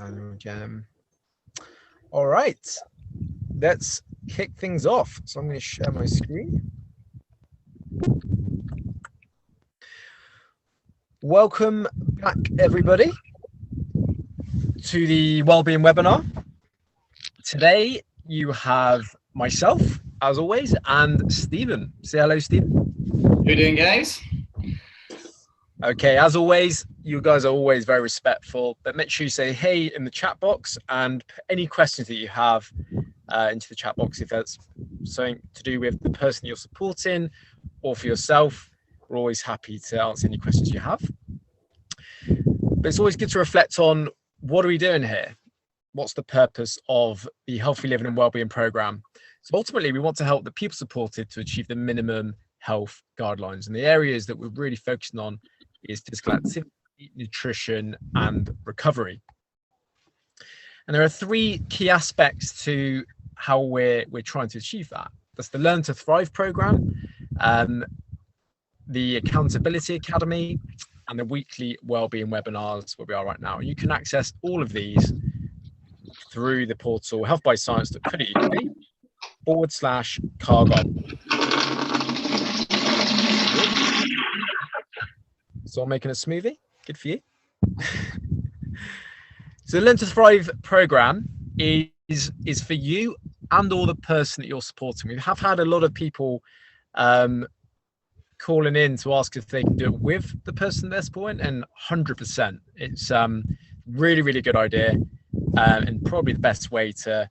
Annual Jam. All right, let's kick things off. So I'm going to share my screen. Welcome back, everybody, to the Wellbeing webinar. Today, you have myself, as always, and Stephen. Say hello, Stephen. How you doing, guys? Okay, as always, you guys are always very respectful, but make sure you say hey in the chat box and put any questions that you have into the chat box. If that's something to do with the person you're supporting or for yourself, we're always happy to answer any questions you have. But it's always good to reflect on, what are we doing here? What's the purpose of the Healthy Living and Wellbeing program? So ultimately, we want to help the people supported to achieve the minimum health guidelines. And the areas that we're really focusing on is physical activity, nutrition, and recovery. And there are three key aspects to how we're trying to achieve that. That's the Learn to Thrive program, the Accountability Academy, and the weekly Wellbeing webinars where we are right now. And you can access all of these through the portal healthbyscience.co.uk/cargon. So I'm making a smoothie. Good for you. So the Learn to Thrive program is for you and or the person that you're supporting. We have had a lot of people calling in to ask if they can do it with the person they're supporting, and 100%. It's really, really good idea, and probably the best way to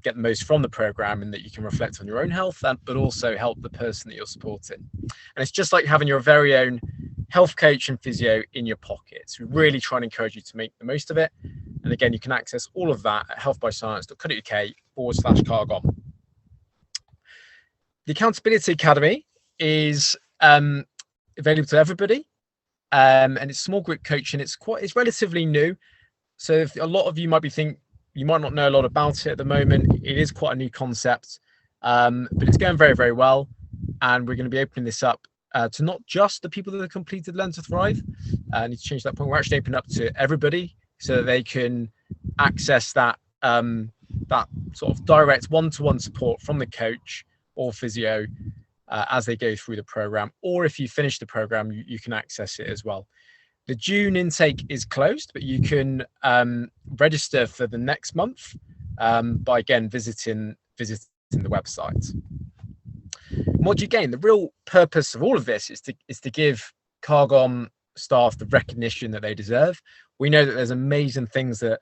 get the most from the program, in that you can reflect on your own health, but also help the person that you're supporting. And it's just like having your very own health coach and physio in your pockets. We really try and encourage you to make the most of it. And again, you can access all of that at healthbyscience.co.uk/cargon. The Accountability Academy is available to everybody, and it's small group coaching. It's relatively new, so if a lot of you might not know a lot about it at the moment. It is quite a new concept, but it's going very, very well, and we're going to be opening this up to not just the people that have completed Learn to Thrive. I need to change that point. We're actually opening up to everybody so that they can access that that sort of direct one-to-one support from the coach or physio as they go through the program. Or if you finish the program, you can access it as well. The June intake is closed, but you can register for the next month by again visiting the website. And what do you gain? The real purpose of all of this is to give Cargon staff the recognition that they deserve. We know that there's amazing things that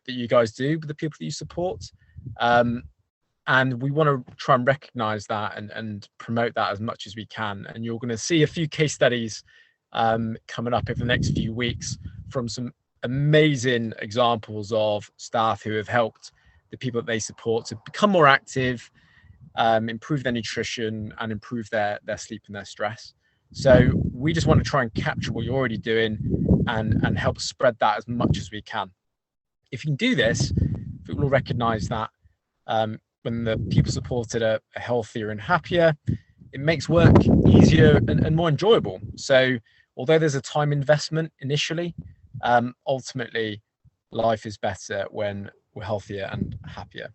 you guys do with the people that you support, and we want to try and recognize that and promote that as much as we can. And you're going to see a few case studies coming up over the next few weeks from some amazing examples of staff who have helped the people that they support to become more active, improve their nutrition, and improve their sleep and their stress. So we just want to try and capture what you're already doing and help spread that as much as we can. If you can do this, people will recognize that when the people supported are healthier and happier, it makes work easier and more enjoyable. So although there's a time investment initially, ultimately life is better when we're healthier and happier.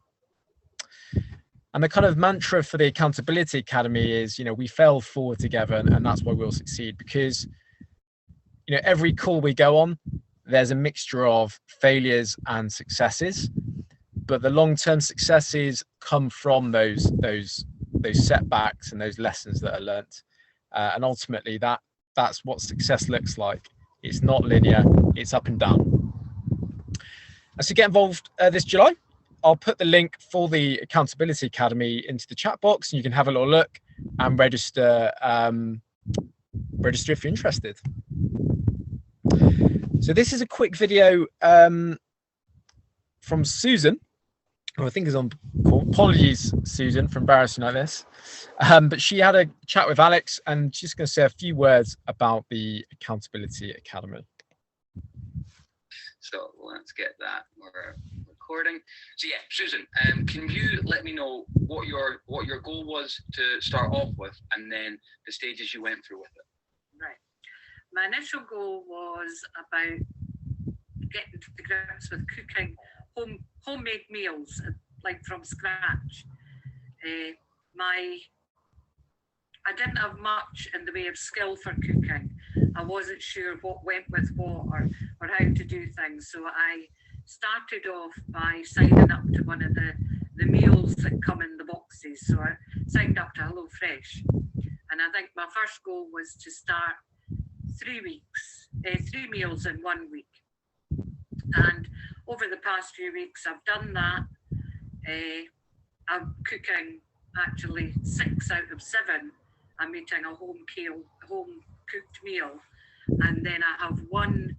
And the kind of mantra for the Accountability Academy is, we fail forward together, and that's why we'll succeed. Because, every call we go on, there's a mixture of failures and successes, but the long-term successes come from those setbacks and those lessons that are learnt. And ultimately, that's what success looks like. It's not linear, it's up and down. And so get involved this July. I'll put the link for the Accountability Academy into the chat box, and you can have a little look and register if you're interested. So this is a quick video from Susan, who I think is on call. Apologies, Susan, for embarrassing like this. But she had a chat with Alex, and she's going to say a few words about the Accountability Academy. So let's get that. We're recording. So yeah, Susan, can you let me know what your goal was to start off with, and then the stages you went through with it? Right. My initial goal was about getting to grips with cooking homemade meals, like from scratch. I didn't have much in the way of skill for cooking. I wasn't sure what went with what or how to do things. So I started off by signing up to one of the meals that come in the boxes. So I signed up to HelloFresh. And I think my first goal was to start 3 meals in 1 week. And over the past few weeks, I've done that. I'm cooking actually 6 out of 7. I'm eating a home cooked meal, and then I have one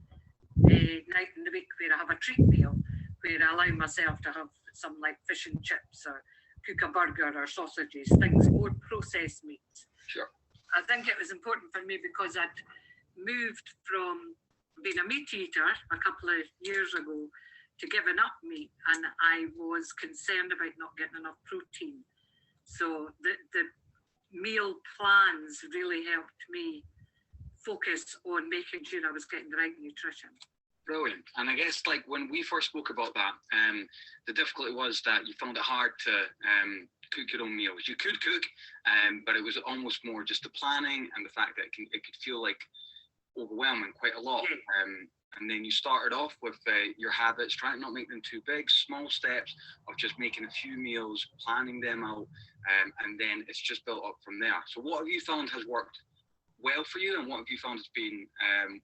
night in the week where I have a treat meal, where I allow myself to have some like fish and chips or cook a burger or sausages, things more processed meats. Sure. I think it was important for me because I'd moved from being a meat eater a couple of years ago to giving up meat, and I was concerned about not getting enough protein. So the meal plans really helped me focus on making sure I was getting the right nutrition. Brilliant. And I guess like when we first spoke about that, the difficulty was that you found it hard to cook your own meals. You could cook, but it was almost more just the planning and the fact that it could feel like overwhelming quite a lot. Yeah. And then you started off with your habits, trying to not make them too big, small steps of just making a few meals, planning them out, and then it's just built up from there. So what have you found has worked well for you, and what have you found has been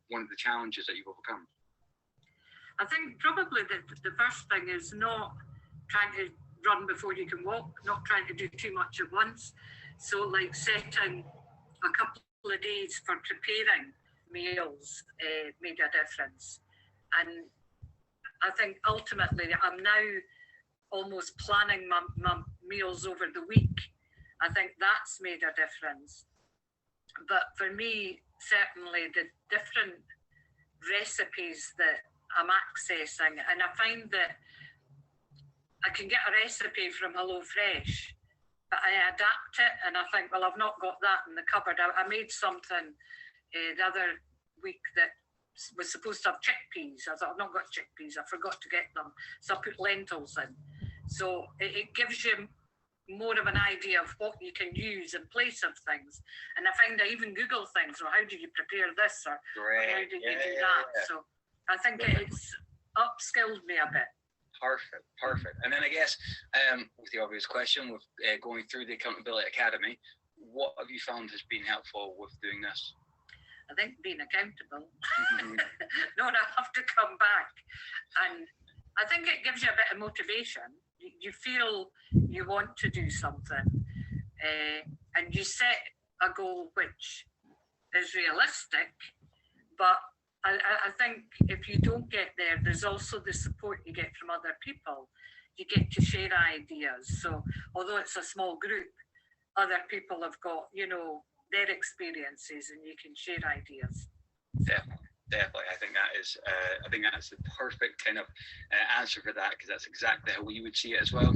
one of the challenges that you've overcome? I think probably the first thing is not trying to run before you can walk, not trying to do too much at once. So like setting a couple of days for preparing meals made a difference. And I think ultimately I'm now almost planning my meals over the week. I think that's made a difference. But for me, certainly the different recipes that I'm accessing, and I find that I can get a recipe from HelloFresh, but I adapt it and I think, well, I've not got that in the cupboard. I made something the other week that was supposed to have chickpeas. I thought, I've not got chickpeas, I forgot to get them. So I put lentils in. So it gives you more of an idea of what you can use in place of things. And I find I even Google things, or how do you prepare this, or how do you do that? So I think it's upskilled me a bit. Perfect. And then I guess with the obvious question, with going through the Accountability Academy, what have you found has been helpful with doing this? I think being accountable. No, I have to come back. And I think it gives you a bit of motivation. You feel you want to do something, and you set a goal which is realistic, but I think if you don't get there, there's also the support you get from other people. You get to share ideas. So although it's a small group, other people have got, their experiences, and you can share ideas. Definitely. I think that's the perfect kind of answer for that, because that's exactly how we would see it as well.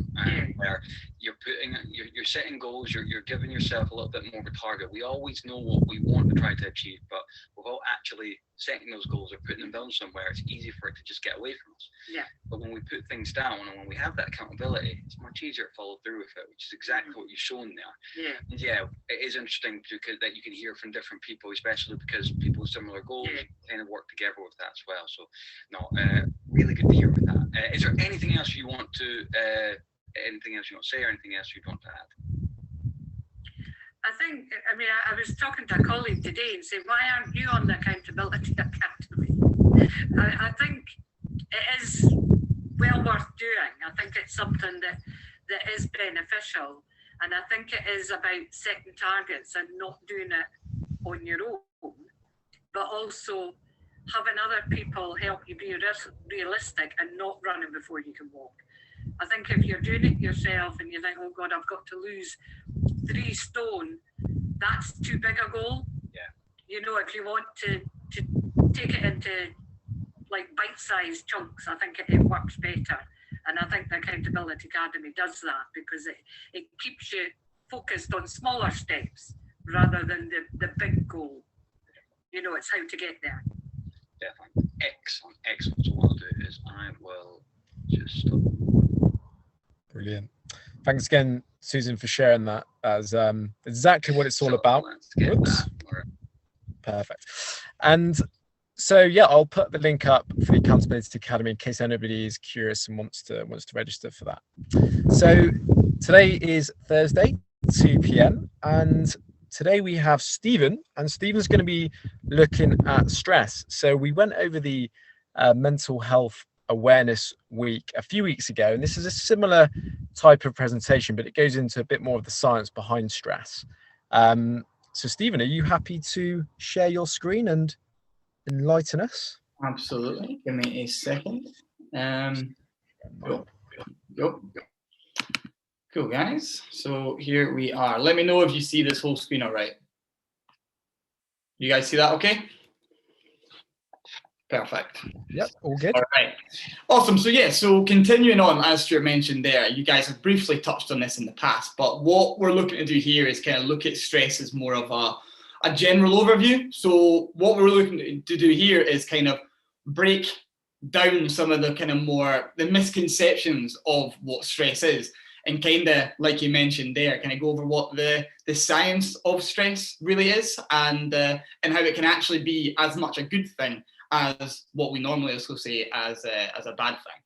Where you're setting goals, you're giving yourself a little bit more of a target. We always know what we want to try to achieve, but without actually setting those goals or putting them down somewhere, it's easy for it to just get away from us. Yeah. But when we put things down and when we have that accountability, it's much easier to follow through with it, which is exactly what you've shown there. Yeah. And yeah, it is interesting that you can hear from different people, especially because people with similar goals kind of work together with that as well. So no, really good to hear with that. Is there anything else you want to say, or anything else you'd want to add? I was talking to a colleague today and said, why aren't you on the Accountability Academy? I think it is well worth doing. I think it's something that is beneficial. And I think it is about setting targets and not doing it on your own, but also having other people help you be realistic and not running before you can walk. I think if you're doing it yourself and you think, oh God, I've got to lose 3 stone, that's too big a goal. Yeah. If you want to take it into like bite-sized chunks, I think it works better. And I think the Accountability Academy does that, because it keeps you focused on smaller steps rather than the big goal. It's how to get there. Definitely. Excellent, excellent. So what I'll do is I will just stop. Brilliant. Thanks again, Susan, for sharing that as exactly what it's all about. Oops. Perfect. And so yeah, I'll put the link up for the Accountability Academy in case anybody is curious and wants to register for that. So today is Thursday, 2 p.m. and today we have Stephen, and Stephen's going to be looking at stress. So we went over the mental health awareness week a few weeks ago, and this is a similar type of presentation, but it goes into a bit more of the science behind stress. So Stephen, are you happy to share your screen and enlighten us? Absolutely. Give me a second. Cool, guys. So here we are. Let me know if you see this whole screen all right. You guys see that okay? Perfect. Yep, all good. All right. Awesome. So yeah, so continuing on, as Stuart mentioned there, you guys have briefly touched on this in the past, but what we're looking to do here is kind of look at stress as more of a general overview. So what we're looking to do here is kind of break down some of the kind of the misconceptions of what stress is, and kind of, like you mentioned there, kind of go over what the science of stress really is, and how it can actually be as much a good thing as what we normally associate as a bad thing.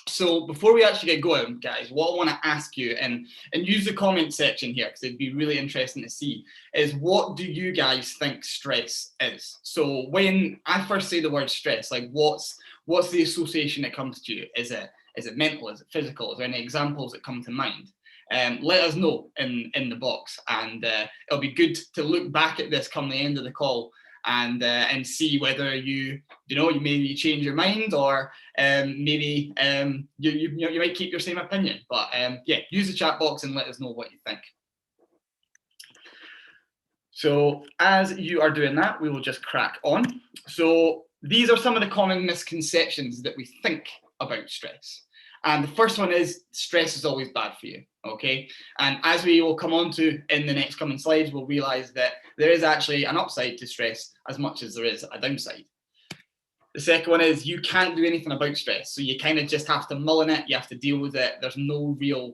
So before we actually get going, guys, what I want to ask you, and use the comment section here because it'd be really interesting to see, is what do you guys think stress is? So when I first say the word stress, like what's the association that comes to you? Is it mental? Is it physical? Is there any examples that come to mind? Let us know in the box, and it'll be good to look back at this come the end of the call and see whether you maybe change your mind, or maybe you might keep your same opinion. But yeah, use the chat box and let us know what you think. So as you are doing that, we will just crack on. So these are some of the common misconceptions that we think about stress. And the first one is stress is always bad for you, okay? And as we will come on to in the next coming slides, we'll realize that there is actually an upside to stress as much as there is a downside. The second one is you can't do anything about stress. So you kind of just have to mull in it, you have to deal with it. There's no real,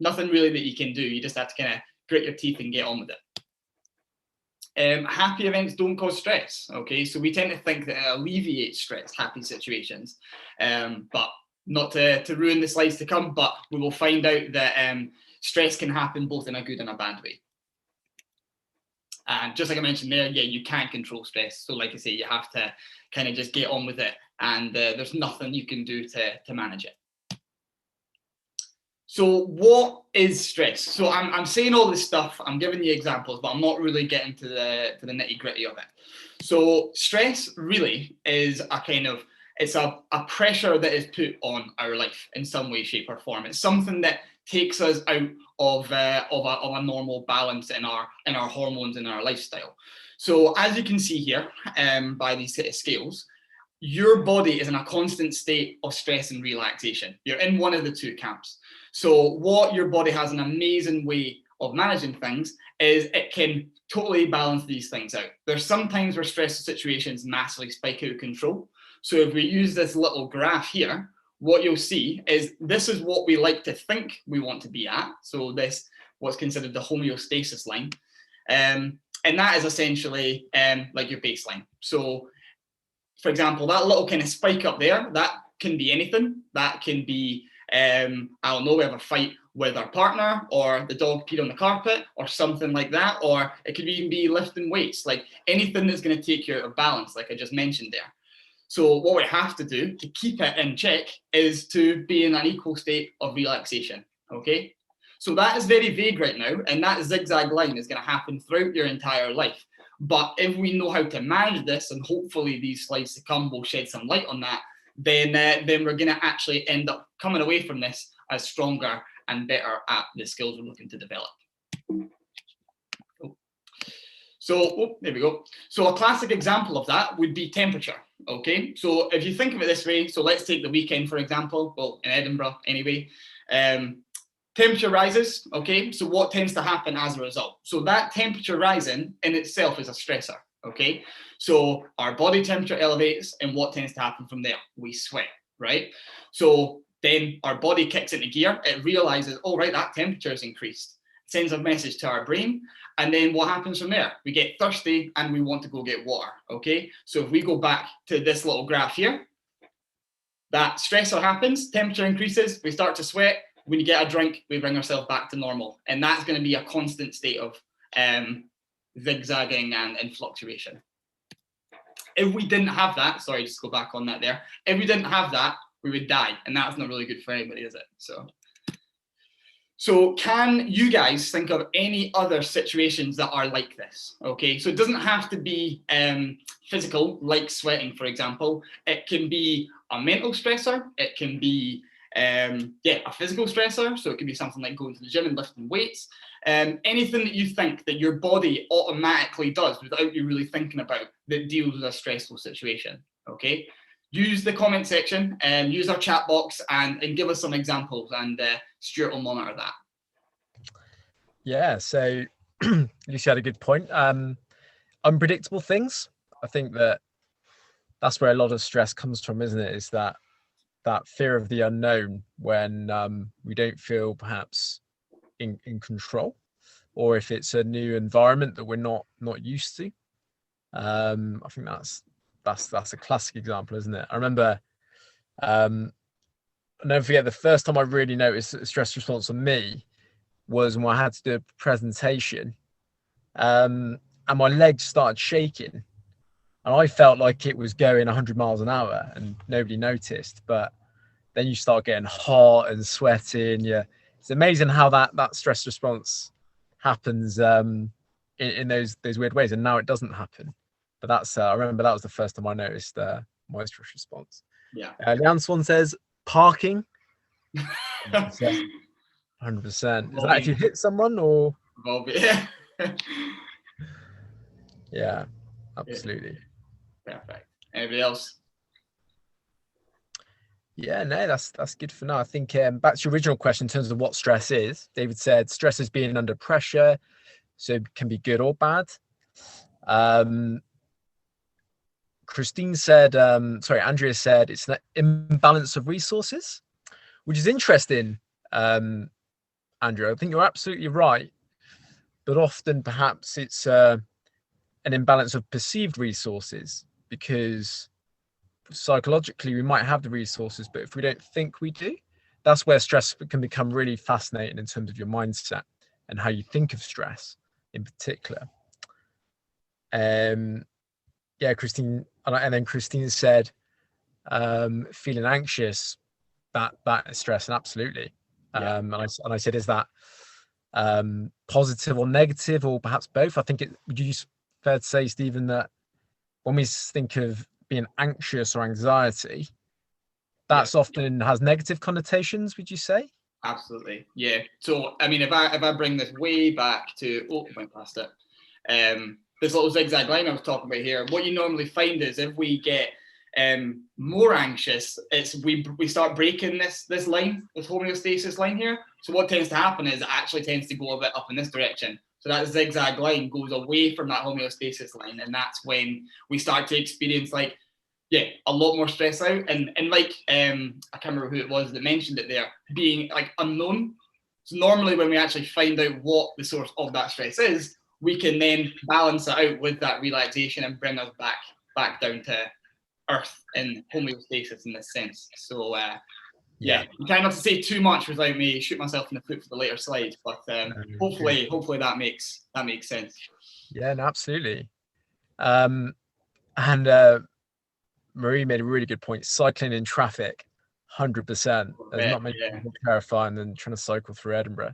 nothing really that you can do. You just have to kind of grit your teeth and get on with it. Happy events don't cause stress, okay? So we tend to think that it alleviates stress, happy situations, but not to ruin the slides to come, but we will find out that stress can happen both in a good and a bad way. And just like I mentioned there, yeah, you can't control stress. So like I say, you have to kind of just get on with it, and there's nothing you can do to manage it. So what is stress? So I'm saying all this stuff, I'm giving you examples, but I'm not really getting to the nitty gritty of it. So stress really is a kind of, it's a pressure that is put on our life in some way, shape or form. It's something that takes us out of a normal balance in our hormones and our lifestyle. So as you can see here, by these set of scales, your body is in a constant state of stress and relaxation. You're in one of the two camps. So what your body has an amazing way of managing things is it can totally balance these things out. There's some times where stressful situations massively spike out of control. So if we use this little graph here, what you'll see is this is what we like to think we want to be at. So this, what's considered the homeostasis line. And that is essentially like your baseline. So for example, that little kind of spike up there, that can be anything. That can be, I don't know, we have a fight with our partner, or the dog peed on the carpet, or something like that. Or it could even be lifting weights, like anything that's going to take you out of balance, like I just mentioned there. So what we have to do to keep it in check is to be in an equal state of relaxation, okay? So that is very vague right now, and that zigzag line is going to happen throughout your entire life. But if we know how to manage this, and hopefully these slides to come will shed some light on that, then we're going to actually end up coming away from this as stronger and better at the skills we're looking to develop. So, there we go. So a classic example of that would be temperature, okay? So if you think of it this way, so let's take the weekend, for example, well, in Edinburgh anyway, temperature rises, okay? So what tends to happen as a result? So that temperature rising in itself is a stressor, Okay, so our body temperature elevates, and what tends to happen from there? We sweat, right? So then our body kicks into gear. It realizes, oh, right, that temperature has increased. It sends a message to our brain. And then what happens from there? We get thirsty and we want to go get water. Okay, so if we go back to this little graph here, that stressor happens, temperature increases, we start to sweat. When you get a drink, we bring ourselves back to normal. And that's going to be a constant state of zigzagging and fluctuation. If we didn't have that, sorry, just go back on that there. If we didn't have that, we would die. And that's not really good for anybody, is it? So can you guys think of any other situations that are like this? Okay, so it doesn't have to be physical, like sweating, for example. It can be a mental stressor. It can be a physical stressor. So it can be something like going to the gym and lifting weights. Anything that you think that your body automatically does without you really thinking about that deals with a stressful situation. Okay, use the comment section and use our chat box and give us some examples, and Stuart will monitor that. Yeah, so Lucy had a good point. Unpredictable things. I think that's where a lot of stress comes from, isn't it? Is that fear of the unknown when we don't feel perhaps in control, or if it's a new environment that we're not used to. I think that's a classic example, isn't it? I remember, I'll never forget the first time I really noticed a stress response on me was when I had to do a presentation, and my legs started shaking, and I felt like it was going 100 miles an hour, and nobody noticed. But then you start getting hot and sweating. Yeah, it's amazing how that stress response happens in those weird ways, and now it doesn't happen. But that's I remember that was the first time I noticed my stress response. Yeah. Leanne Swan says parking. 100%. Is that if you hit someone or? Yeah. Yeah, absolutely. Perfect. Anybody else? Yeah, no, that's good for now. I think back to your original question in terms of what stress is. David said stress is being under pressure, so it can be good or bad. Christine said, Andrea said it's an imbalance of resources, which is interesting. Andrew, I think you're absolutely right, but often perhaps it's an imbalance of perceived resources, because psychologically we might have the resources, but if we don't think we do, that's where stress can become really fascinating in terms of your mindset and how you think of stress in particular. Christine, and then Christine said feeling anxious, that is stress, and absolutely. And I said, is that positive or negative, or perhaps both? I think would you fair to say, Stephen, that when we think of being anxious or anxiety, that's often has negative connotations, would you say? Absolutely, yeah. So I mean, if I bring this way back to went past it, this little zigzag line I was talking about here, what you normally find is if we get more anxious, it's we start breaking this line, this homeostasis line here. So what tends to happen is it actually tends to go a bit up in this direction. So that zigzag line goes away from that homeostasis line, and that's when we start to experience a lot more stress out, and like I can't remember who it was that mentioned it there, being like unknown. So normally when we actually find out what the source of that stress is, we can then balance it out with that relaxation and bring us back down to earth and homeostasis in this sense. So I'm trying not to say too much without me shoot myself in the foot for the later slides, but hopefully that makes sense. Yeah, no, absolutely. And Marie made a really good point. Cycling in traffic, 100%. There's not many people more terrifying than trying to cycle through Edinburgh.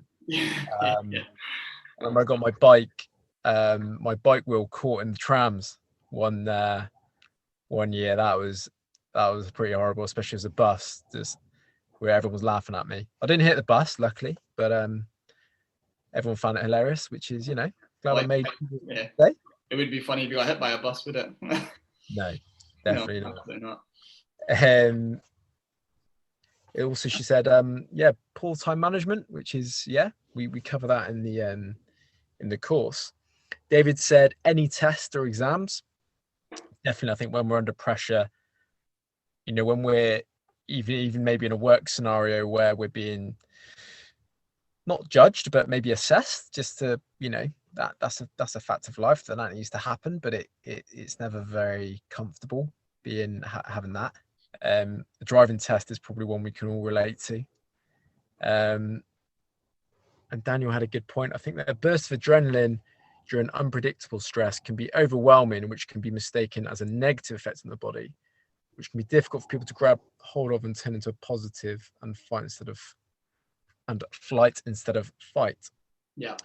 When I got my bike wheel caught in the trams one year. That was pretty horrible, especially as a bus, just where everyone was laughing at me. I didn't hit the bus, luckily, but everyone found it hilarious, which is, glad I made day. It would be funny if you got hit by a bus, would it? No, definitely not. Absolutely not. Also, she said, poor time management, which is, we cover that in the course. David said, any test or exams? Definitely, I think when we're under pressure, you know, when we're even maybe in a work scenario where we're being not judged, but maybe assessed, just to, you know, that's a fact of life that needs to happen, but it's never very comfortable being having that. The driving test is probably one we can all relate to. And Daniel had a good point. I think that a burst of adrenaline during unpredictable stress can be overwhelming, which can be mistaken as a negative effect on the body, which can be difficult for people to grab hold of and turn into a positive and flight instead of fight. Yeah,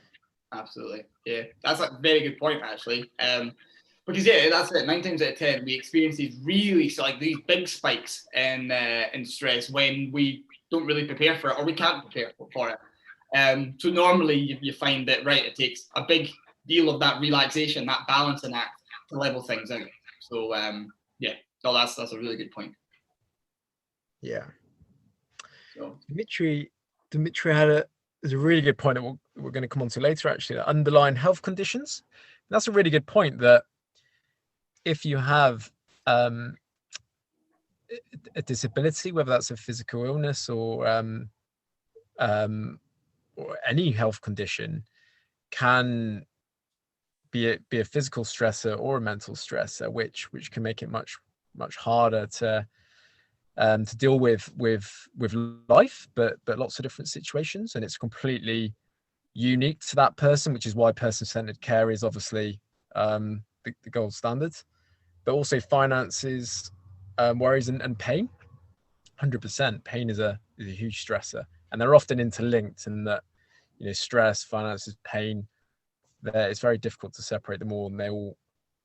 absolutely. Yeah, that's a very good point, actually. Because yeah, that's it. 9 times out of 10, we experience these these big spikes in stress when we don't really prepare for it, or we can't prepare for it. So normally you find that, right, it takes a big deal of that relaxation, that balancing act to level things out. So yeah, no, that's a really good point. Yeah. So Dimitri had is a really good point that we're going to come on to later, actually, the underlying health conditions. And that's a really good point, that if you have a disability, whether that's a physical illness or any health condition, can be a physical stressor or a mental stressor, which can make it much harder to deal with life, but lots of different situations, and it's completely unique to that person, which is why person-centered care is obviously the gold standard. But also finances, worries, and pain. 100%, pain is a huge stressor, and they're often interlinked in that, you know, stress, finances, pain, it's very difficult to separate them all, and they all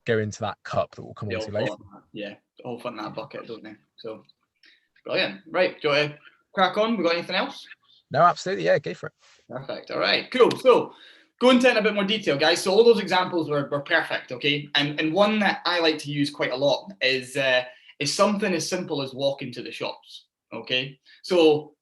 go into that cup that we'll come on to later. Yeah, all fit in that bucket, don't they? So brilliant. Right, do you want to crack on? We got anything else? No, absolutely. Yeah, go for it. Perfect. All right, cool. So go into it in a bit more detail, guys. So all those examples were perfect, okay? And one that I like to use quite a lot is something as simple as walking to the shops, okay? So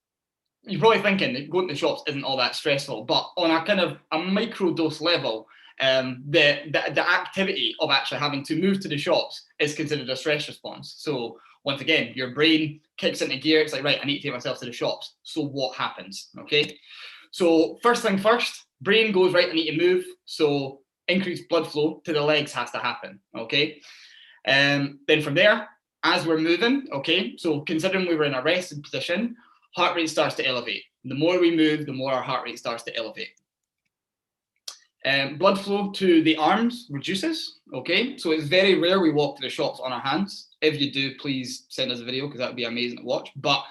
you're probably thinking that going to the shops isn't all that stressful, but on a kind of a micro dose level, the activity of actually having to move to the shops is considered a stress response. So once again, your brain kicks into gear. It's like, right, I need to take myself to the shops. So what happens? Okay. So first thing first, brain goes, right, I need to move. So increased blood flow to the legs has to happen. Okay. Then from there, as we're moving, okay, so considering we were in a rested position, heart rate starts to elevate. The more we move, the more our heart rate starts to elevate. Blood flow to the arms reduces, okay? So it's very rare we walk to the shops on our hands. If you do, please send us a video because that would be amazing to watch. But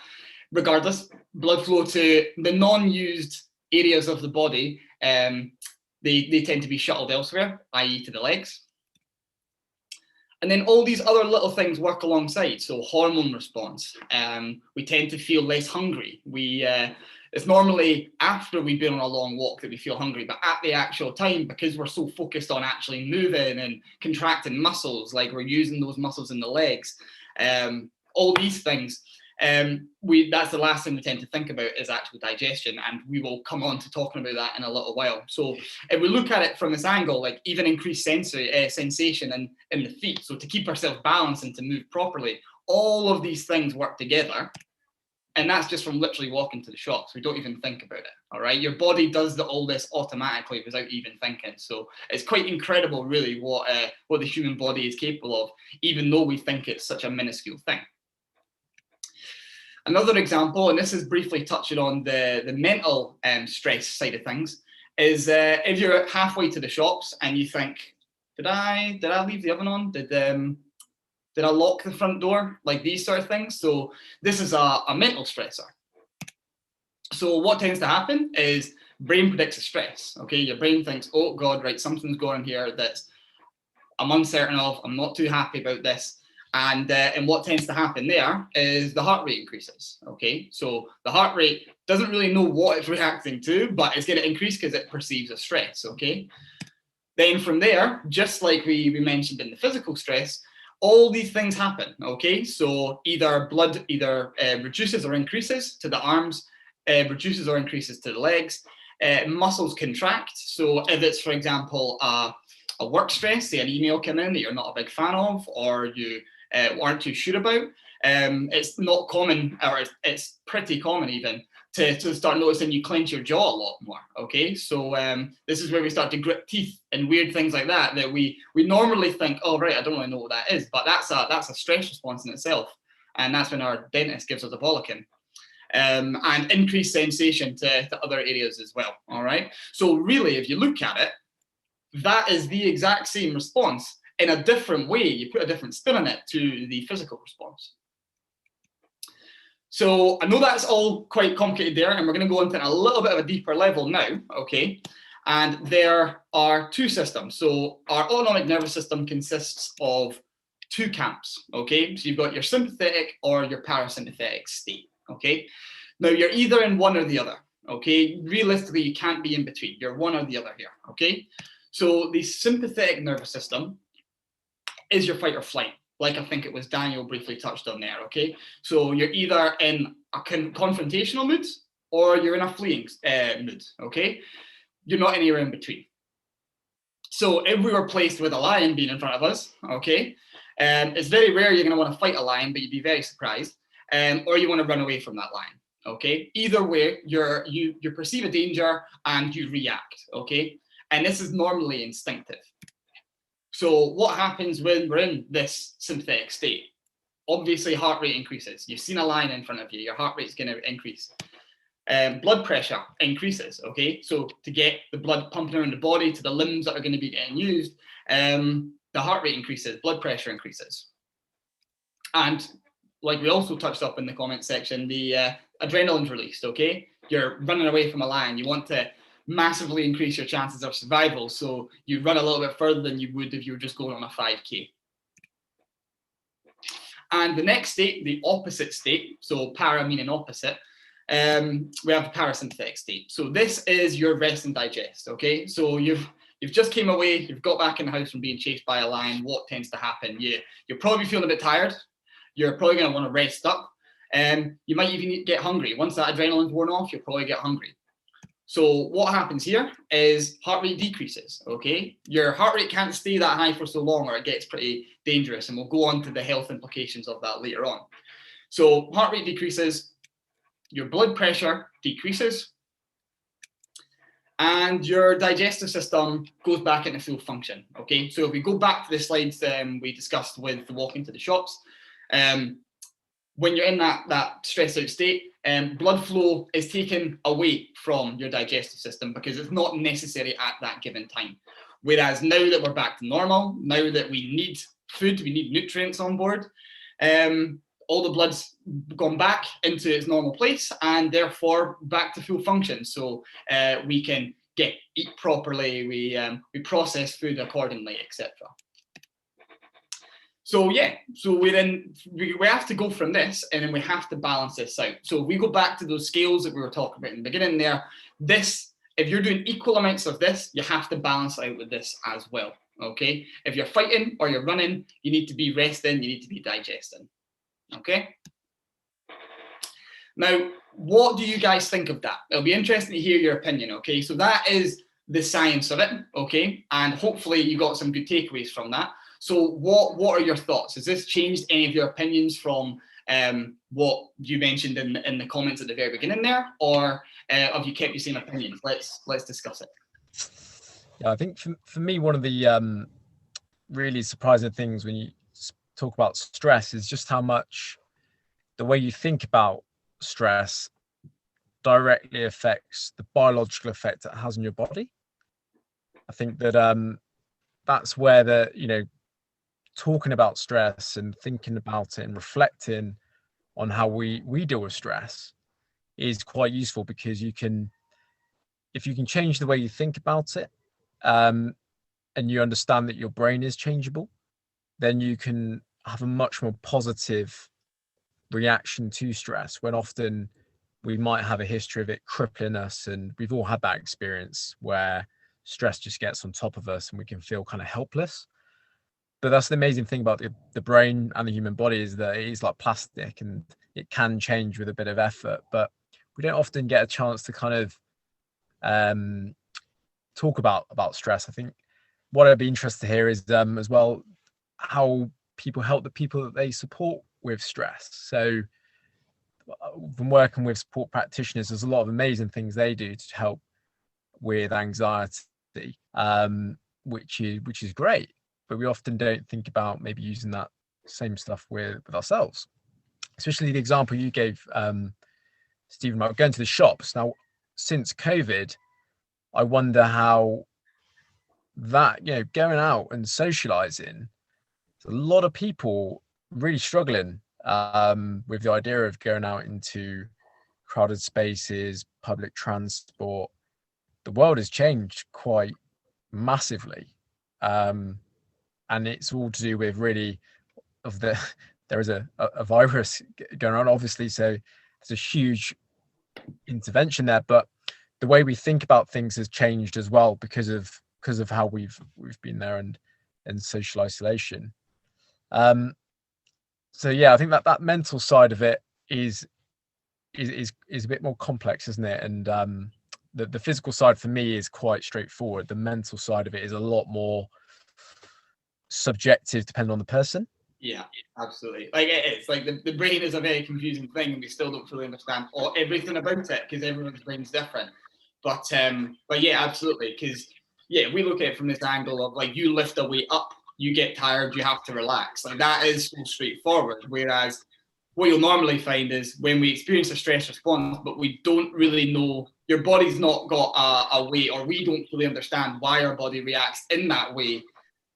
regardless, blood flow to the non-used areas of the body, they tend to be shuttled elsewhere, i.e. to the legs. And then all these other little things work alongside. So hormone response, we tend to feel less hungry. It's normally after we've been on a long walk that we feel hungry, but at the actual time, because we're so focused on actually moving and contracting muscles, like we're using those muscles in the legs, all these things, that's the last thing we tend to think about is actual digestion, and we will come on to talking about that in a little while. So if we look at it from this angle, like even increased sensation in the feet, so to keep ourselves balanced and to move properly, all of these things work together. And that's just from literally walking to the shops. We don't even think about it, all right? Your body does all this automatically without even thinking. So it's quite incredible, really, what the human body is capable of, even though we think it's such a minuscule thing. Another example, and this is briefly touching on the mental stress side of things, is if you're halfway to the shops and you think, did I leave the oven on? Did I lock the front door? Like these sort of things. So this is a mental stressor. So what tends to happen is brain predicts a stress. Okay, your brain thinks, oh God, right, something's going on here that I'm uncertain of. I'm not too happy about this. And what tends to happen there is the heart rate increases. Okay, so the heart rate doesn't really know what it's reacting to, but it's going to increase because it perceives a stress. Okay, then from there, just like we mentioned in the physical stress, all these things happen, okay? So either blood reduces or increases to the arms, reduces or increases to the legs, muscles contract. So if it's, for example, a work stress, say an email came in that you're not a big fan of, or you aren't too sure about, it's not common, or it's pretty common even, to start noticing you clench your jaw a lot more, okay? So this is where we start to grit teeth and weird things like that, that we normally think, oh, right, I don't really know what that is, but that's a stress response in itself. And that's when our dentist gives us a bollocking. And increased sensation to other areas as well, all right? So really, if you look at it, that is the exact same response in a different way. You put a different spin on it to the physical response. So I know that's all quite complicated there, and we're going to go into a little bit of a deeper level now, okay? And there are two systems. So our autonomic nervous system consists of two camps, okay? So you've got your sympathetic or your parasympathetic state, okay? Now you're either in one or the other, okay? Realistically, you can't be in between. You're one or the other here, okay? So the sympathetic nervous system is your fight or flight, like I think it was Daniel briefly touched on there, okay? So you're either in a confrontational mood or you're in a fleeing mood, okay? You're not anywhere in between. So if we were placed with a lion being in front of us, okay, it's very rare you're going to want to fight a lion, but you'd be very surprised, or you want to run away from that lion, okay? Either way, you perceive a danger and you react, okay? And this is normally instinctive. So what happens when we're in this sympathetic state? Obviously, heart rate increases. You've seen a lion in front of you, your heart rate's going to increase. Blood pressure increases, okay? So to get the blood pumping around the body to the limbs that are going to be getting used, the heart rate increases, blood pressure increases. And like we also touched up in the comment section, the adrenaline's released, okay? You're running away from a lion. You want to massively increase your chances of survival. So you run a little bit further than you would if you were just going on a 5K. And the next state, the opposite state, so para meaning opposite, we have the parasympathetic state. So this is your rest and digest, okay? So you've just came away, you've got back in the house from being chased by a lion. What tends to happen? You're probably feeling a bit tired. You're probably going to want to rest up. You might even get hungry. Once that adrenaline's worn off, you'll probably get hungry. So what happens here is heart rate decreases, okay? Your heart rate can't stay that high for so long or it gets pretty dangerous, and we'll go on to the health implications of that later on. So heart rate decreases, your blood pressure decreases, and your digestive system goes back into full function, okay? So if we go back to the slides we discussed with the walking to the shops, when you're in that stressed out state, blood flow is taken away from your digestive system because it's not necessary at that given time. Whereas now that we're back to normal, now that we need food, we need nutrients on board, all the blood's gone back into its normal place and therefore back to full function. So we can eat properly, we process food accordingly, etc. So yeah, so we have to go from this and then we have to balance this out. So if we go back to those scales that we were talking about in the beginning there, if you're doing equal amounts of this, you have to balance out with this as well, okay? If you're fighting or you're running, you need to be resting, you need to be digesting, okay? Now, what do you guys think of that? It'll be interesting to hear your opinion, okay? So that is the science of it, okay? And hopefully you got some good takeaways from that. So what are your thoughts? Has this changed any of your opinions from what you mentioned in the comments at the very beginning there, or have you kept your same opinions? Let's discuss it. Yeah, I think for me, one of the really surprising things when you talk about stress is just how much the way you think about stress directly affects the biological effect it has on your body. I think that that's where talking about stress and thinking about it and reflecting on how we deal with stress is quite useful, because if you can change the way you think about it, and you understand that your brain is changeable, then you can have a much more positive reaction to stress, when often we might have a history of it crippling us, and we've all had that experience where stress just gets on top of us and we can feel kind of helpless. But that's the amazing thing about the brain and the human body, is that it is like plastic and it can change with a bit of effort, but we don't often get a chance to kind of talk about stress. I think what I'd be interested to hear is as well how people help the people that they support with stress. So from working with support practitioners, there's a lot of amazing things they do to help with anxiety, which is great, but we often don't think about maybe using that same stuff with ourselves. Especially the example you gave, Stephen, about going to the shops. Now, since COVID, I wonder how that, going out and socializing, a lot of people really struggling with the idea of going out into crowded spaces, public transport. The world has changed quite massively, and it's all to do with really there is a virus going on, obviously, so there's a huge intervention there, but the way we think about things has changed as well because of how we've been there and social isolation. So yeah, I think that mental side of it is a bit more complex, isn't it? And the physical side for me is quite straightforward. The mental side of it is a lot more subjective, depending on the person. Yeah, absolutely. Like it is. Like the brain is a very confusing thing, and we still don't fully understand everything about it because everyone's brain's different. But yeah, absolutely. Because we look at it from this angle of like you lift a weight up, you get tired, you have to relax. Like that is so straightforward. Whereas what you'll normally find is when we experience a stress response, but we don't really know, your body's not got a way, or we don't fully understand why our body reacts in that way.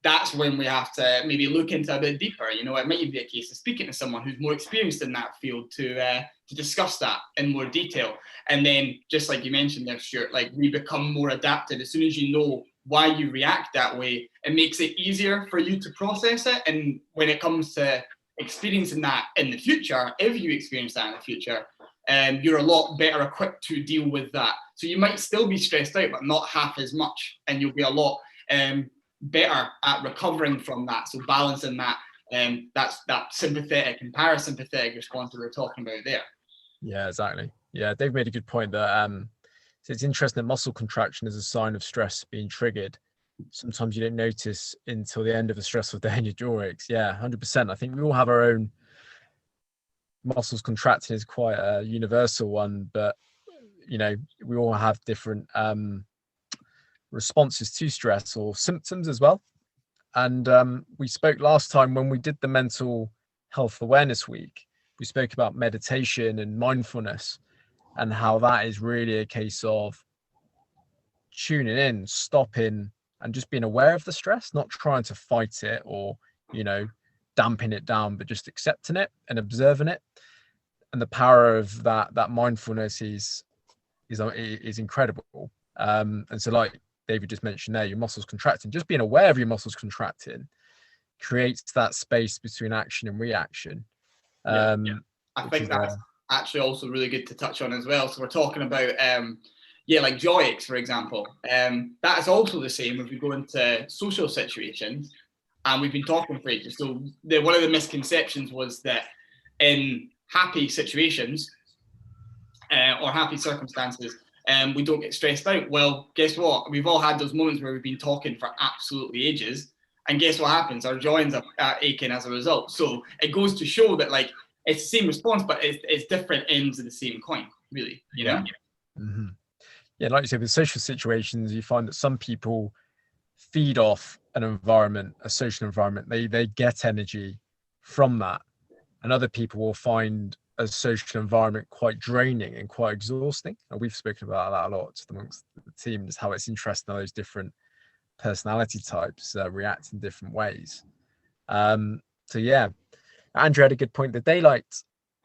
That's when we have to maybe look into a bit deeper. It might be a case of speaking to someone who's more experienced in that field to discuss that in more detail. And then, just like you mentioned there, Stuart, like we become more adapted. As soon as you know why you react that way, it makes it easier for you to process it. And when it comes to experiencing that in the future, if you experience that in the future, you're a lot better equipped to deal with that. So you might still be stressed out, but not half as much, and you'll be a lot better at recovering from that. So balancing that, that's that sympathetic and parasympathetic response that we're talking about there. Yeah, exactly. Yeah, Dave made a good point that so it's interesting that muscle contraction is a sign of stress being triggered. Sometimes you don't notice until the end of a stressful day and your jaw aches. Yeah, 100%. I think we all have our own muscles contracting is quite a universal one, but we all have different responses to stress or symptoms as well. And we spoke last time when we did the Mental Health Awareness Week, we spoke about meditation and mindfulness and how that is really a case of tuning in, stopping, and just being aware of the stress, not trying to fight it or dampen it down, but just accepting it and observing it. And the power of that mindfulness is incredible. And so, like David just mentioned there, your muscles contracting, just being aware of your muscles contracting creates that space between action and reaction. I think that's actually also really good to touch on as well. So we're talking about like jaw aches, for example. That is also the same if we go into social situations, and we've been talking for ages. So one of the misconceptions was that in happy situations or happy circumstances, we don't get stressed out. Well, guess what? We've all had those moments where we've been talking for absolutely ages, and guess what happens? Our joints are aching as a result. So it goes to show that like it's the same response, but it's different ends of the same coin, really. Mm-hmm. Yeah, like you said, with social situations, you find that some people feed off an environment, a social environment. They get energy from that, and other people will find a social environment quite draining and quite exhausting. And we've spoken about that a lot amongst the team, just how it's interesting how those different personality types react in different ways. So yeah, Andrew had a good point. The Daylight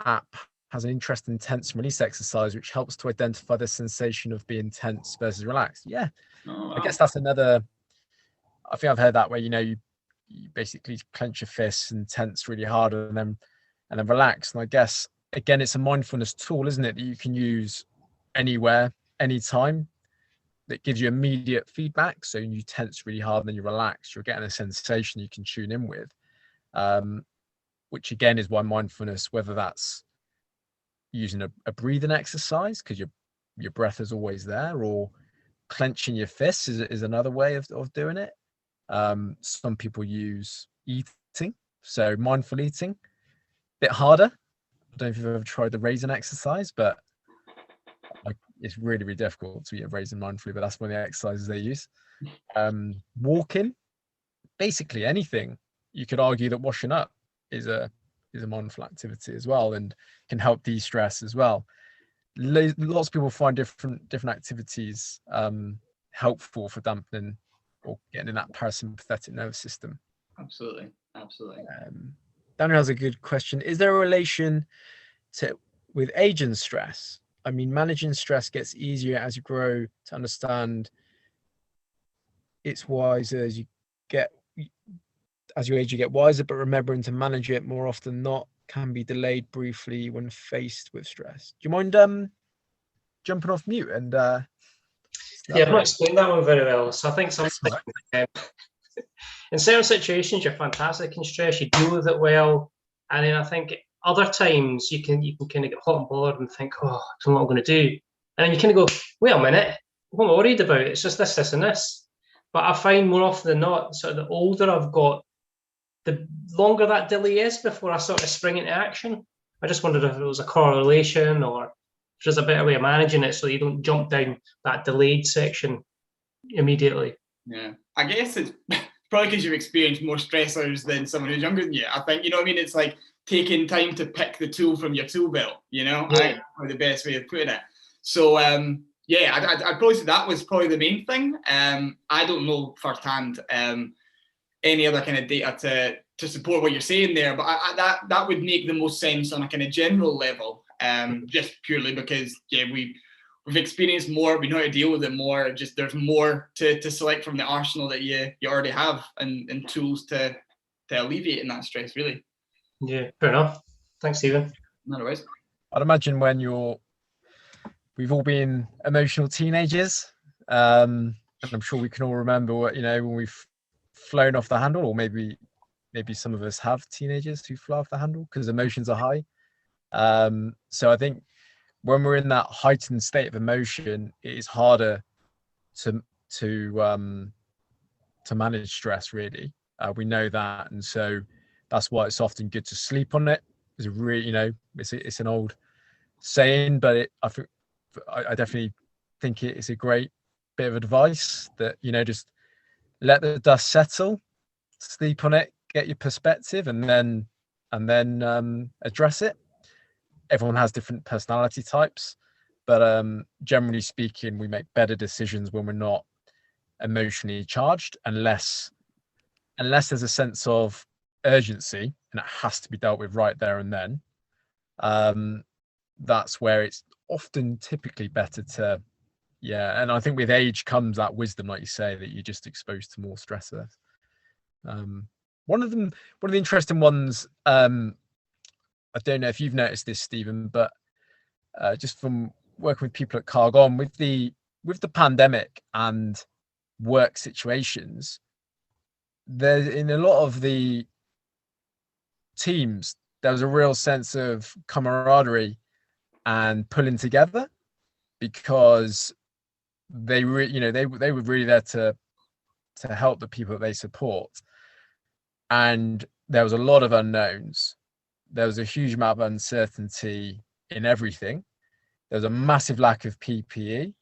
app has an interesting tense release exercise which helps to identify the sensation of being tense versus relaxed. Yeah. Oh, wow. I guess that's another, I think I've heard that where you basically clench your fists and tense really hard and then relax. And I guess again it's a mindfulness tool, isn't it, that you can use anywhere, anytime, that gives you immediate feedback. So you tense really hard and then you relax, you're getting a sensation you can tune in with, which again is why mindfulness, whether that's using a breathing exercise because your breath is always there, or clenching your fists is another way of doing it. Some people use eating, so mindful eating, bit harder. I don't know if you've ever tried the raisin exercise, but it's really, really difficult to eat a raisin mindfully, but that's one of the exercises they use. Walking, basically anything. You could argue that washing up is a mindful activity as well, and can help de-stress as well. Lots of people find different activities helpful for dampening or getting in that parasympathetic nervous system. Absolutely. Daniel has a good question. Is there a relation with age and stress? I mean, managing stress gets easier as you grow to understand it's wiser as you age, you get wiser, but remembering to manage it more often than not can be delayed briefly when faced with stress. Do you mind jumping off mute and I've not explained that one very well. So I think in certain situations you're fantastic in stress, you deal with it well, and then I think other times you can kind of get hot and bothered and think, oh, I don't know what I'm going to do, and then you kind of go, wait a minute, what am I worried about? It's just this and this. But I find more often than not, sort of the older I've got, the longer that delay is before I sort of spring into action. I just wondered if it was a correlation or if there's a better way of managing it so you don't jump down that delayed section immediately. Yeah, I guess it's probably because you've experienced more stressors than someone who's younger than you. I think, you know what I mean? It's like taking time to pick the tool from your tool belt, you know? Yeah. I think that's the best way of putting it. So, yeah, I'd probably say that was probably the main thing. I don't know firsthand any other kind of data to support what you're saying there, but that would make the most sense on a kind of general level, just purely because, yeah, we've experienced more, we know how to deal with it more, just there's more to select from the arsenal that you already have and tools to alleviate in that stress, really. Yeah, fair enough. Thanks, Stephen. No worries. I'd imagine we've all been emotional teenagers, and I'm sure we can all remember what, you know, when we've flown off the handle, or maybe some of us have teenagers who fly off the handle because emotions are high. So I think when we're in that heightened state of emotion, it is harder to manage stress, really. We know that, and so that's why it's often good to sleep on it. It's really, you know, it's an old saying, but I definitely think it's a great bit of advice that, you know, just let the dust settle, sleep on it, get your perspective, and then address it. Everyone has different personality types, but generally speaking, we make better decisions when we're not emotionally charged, unless there's a sense of urgency and it has to be dealt with right there and then. That's where it's often typically better to, yeah. And I think with age comes that wisdom, like you say, that you're just exposed to more stressors. One of the interesting ones, I don't know if you've noticed this, Stephen, but just from working with people at Cargon, with the pandemic and work situations, there's, in a lot of the teams, there was a real sense of camaraderie and pulling together, because they were really there to help the people that they support. And there was a lot of unknowns. There was a huge amount of uncertainty in everything. There was a massive lack of PPE.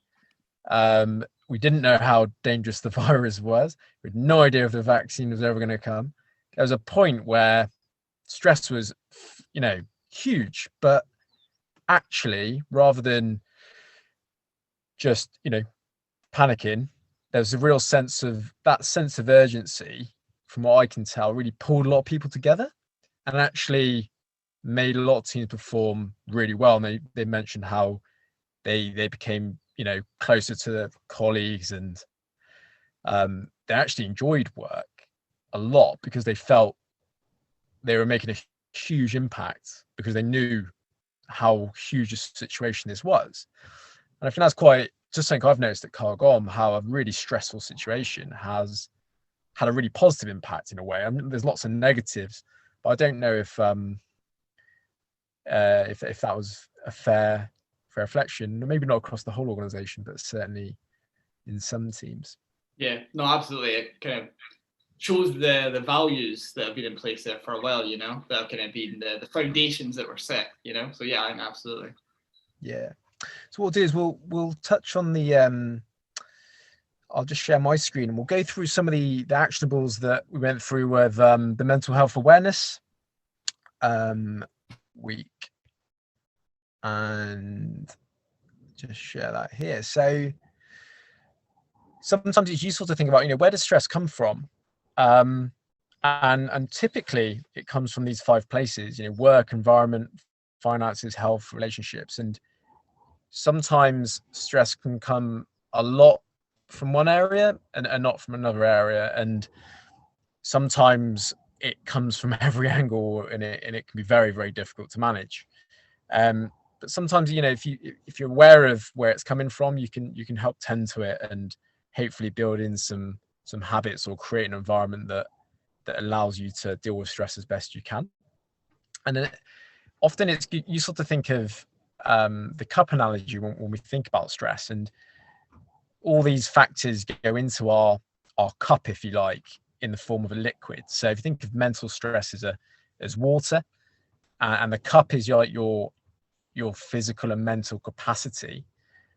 We didn't know how dangerous the virus was. We had no idea if the vaccine was ever going to come. There was a point where stress was, you know, huge, but actually, rather than just, you know, panicking, there was a real sense of urgency, from what I can tell, really pulled a lot of people together and actually made a lot of teams perform really well. And they mentioned how they became, you know, closer to their colleagues, and they actually enjoyed work a lot because they felt they were making a huge impact, because they knew how huge a situation this was. And I think that's quite just something I've noticed at Cargon, how a really stressful situation has had a really positive impact in a way. I mean, there's lots of negatives, but I don't know if that was a fair reflection. Maybe not across the whole organization, but certainly in some teams. Yeah, no, absolutely. It kind of shows the values that have been in place there for a while, you know, that have kind of been the foundations that were set, you know. So yeah, I think absolutely. Yeah. So what we'll do is we'll touch on the I'll just share my screen and we'll go through some of the actionables that we went through with the mental health awareness week, and just share that here. So sometimes it's useful to think about, you know, where does stress come from? And typically it comes from these 5 places, you know, work, environment, finances, health, relationships. And sometimes stress can come a lot from one area and not from another area. And sometimes it comes from every angle, and it can be very, very difficult to manage. But sometimes, you know, if you're aware of where it's coming from, you can help tend to it and hopefully build in some habits or create an environment that allows you to deal with stress as best you can. And then often it's useful to think of the cup analogy when we think about stress, and all these factors go into our cup, if you like, in the form of a liquid. So if you think of mental stress as water, and the cup is your physical and mental capacity.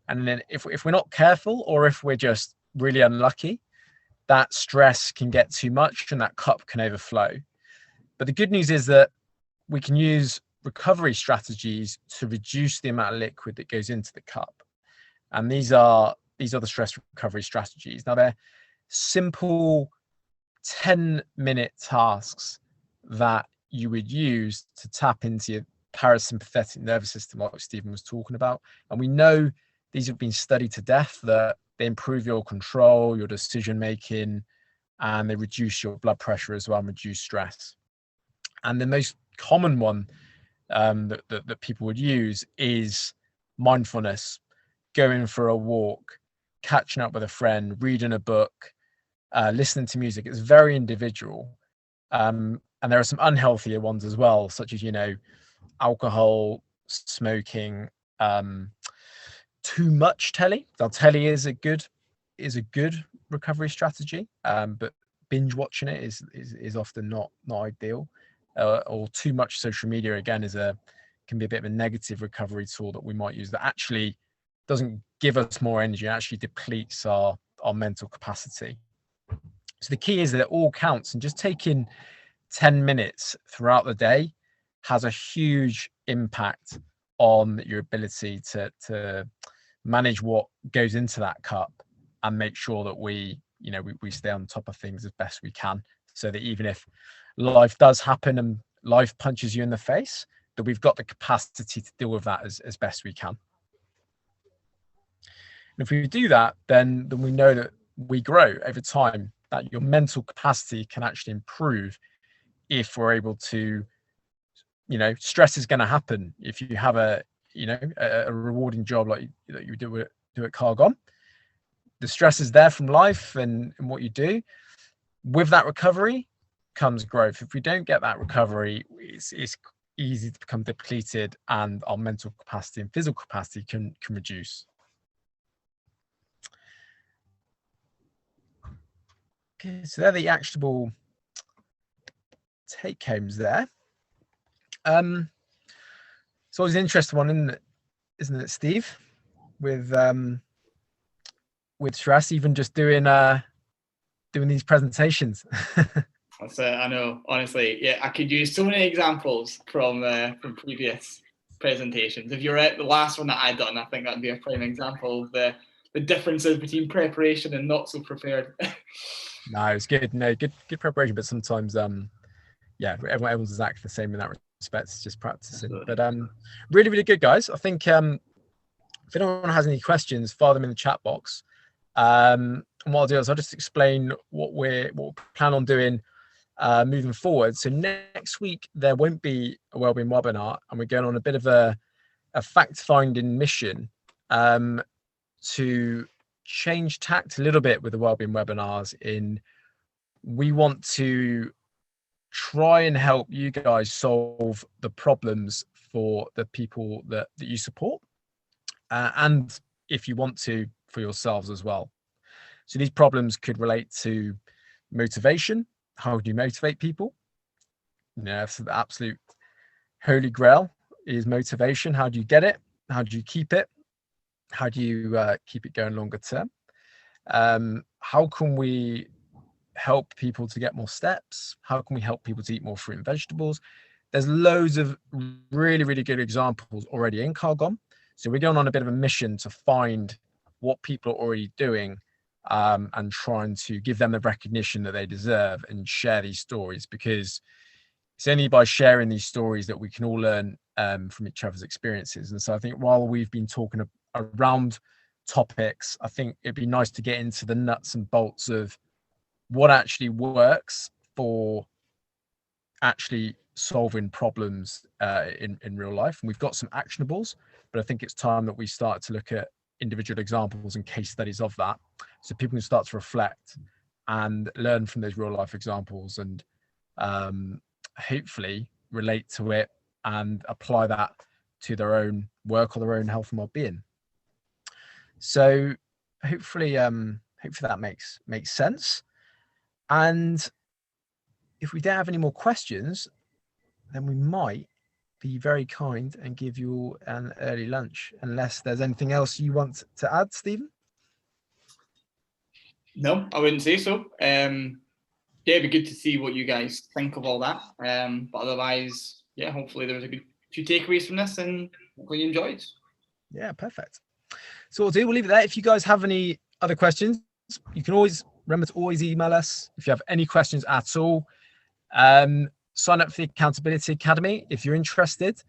And then if we're not careful, or if we're just really unlucky, that stress can get too much and that cup can overflow. But the good news is that we can use recovery strategies to reduce the amount of liquid that goes into the cup. And these are the stress recovery strategies. Now, they're simple 10-minute tasks that you would use to tap into your parasympathetic nervous system, like Stephen was talking about. And we know these have been studied to death, that they improve your control, your decision making, and they reduce your blood pressure as well and reduce stress. And the most common one that people would use is mindfulness, going for a walk, catching up with a friend, reading a book, listening to music. It's very individual. And there are some unhealthier ones as well, such as, you know, alcohol, smoking, too much telly. Now, telly is a good recovery strategy, but binge watching it is often not ideal. Or too much social media, again, can be a bit of a negative recovery tool that we might use that actually doesn't give us more energy, actually depletes our mental capacity. So the key is that it all counts, and just taking 10 minutes throughout the day has a huge impact on your ability to manage what goes into that cup and make sure that we stay on top of things as best we can, so that even if life does happen and life punches you in the face, that we've got the capacity to deal with that as best we can. And if we do that, then we know that we grow over time, that your mental capacity can actually improve if we're able to, you know, stress is going to happen. If you have a rewarding job like that you do at Cargon, the stress is there from life and what you do. With that recovery comes growth. If we don't get that recovery, it's easy to become depleted, and our mental capacity and physical capacity can reduce. Okay, so they're the actionable take homes there. It's always an interesting one, isn't it, Steve? With stress, even just doing these presentations. That's it. I know, honestly, yeah, I could use so many examples from previous presentations. If you're at the last one that I done, I think that'd be a prime example of the differences between preparation and not so prepared. No, it's good. No, good preparation, but sometimes everyone's exactly the same in that respect. It's just practicing. Absolutely. But really, really good, guys. I think if anyone has any questions, fire them in the chat box. And what I'll do is I'll just explain what we plan on doing moving forward. So next week there won't be a Wellbeing webinar, and we're going on a bit of a fact-finding mission to change tact a little bit with the Wellbeing webinars. We want to try and help you guys solve the problems for the people that you support, and if you want to, for yourselves as well. So these problems could relate to motivation, how do you motivate people? So the absolute holy grail is motivation. How do you get it? How do you keep it? How do you keep it going longer term? How can we help people to get more steps? How can we help people to eat more fruit and vegetables? There's loads of really, really good examples already in Cargom. So we're going on a bit of a mission to find what people are already doing, and trying to give them the recognition that they deserve and share these stories, because it's only by sharing these stories that we can all learn from each other's experiences. And so I think while we've been talking around topics, I think it'd be nice to get into the nuts and bolts of what actually works for actually solving problems in real life. And we've got some actionables, but I think it's time that we start to look at individual examples and case studies of that, so people can start to reflect and learn from those real life examples, and hopefully relate to it and apply that to their own work or their own health and well-being. So hopefully that makes sense. And if we don't have any more questions, then we might be very kind and give you all an early lunch, unless there's anything else you want to add, Stephen. No, I wouldn't say so. Yeah, it'd be good to see what you guys think of all that. But otherwise, yeah, hopefully there was a good few takeaways from this, and hopefully you enjoyed. Yeah, perfect. So we'll leave it there. If you guys have any other questions, you can always remember to always email us if you have any questions at all. Sign up for the Accountability Academy if you're interested.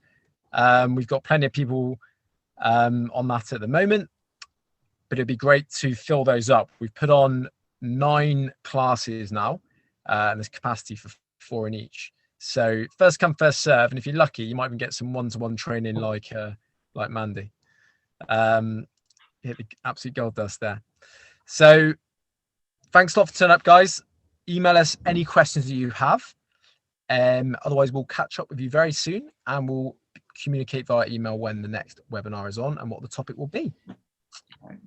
We've got plenty of people on that at the moment, but it'd be great to fill those up. We've put on 9 classes now, and there's capacity for 4 in each. So first come, first serve, and if you're lucky, you might even get some one-to-one training like Mandy. Hit the absolute gold dust there. So thanks a lot for turning up, guys. Email us any questions that you have. Otherwise, we'll catch up with you very soon, and we'll communicate via email when the next webinar is on and what the topic will be. Right,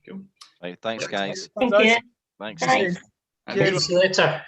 cool. Hey, thanks, guys. Thank you. Thanks. See you later.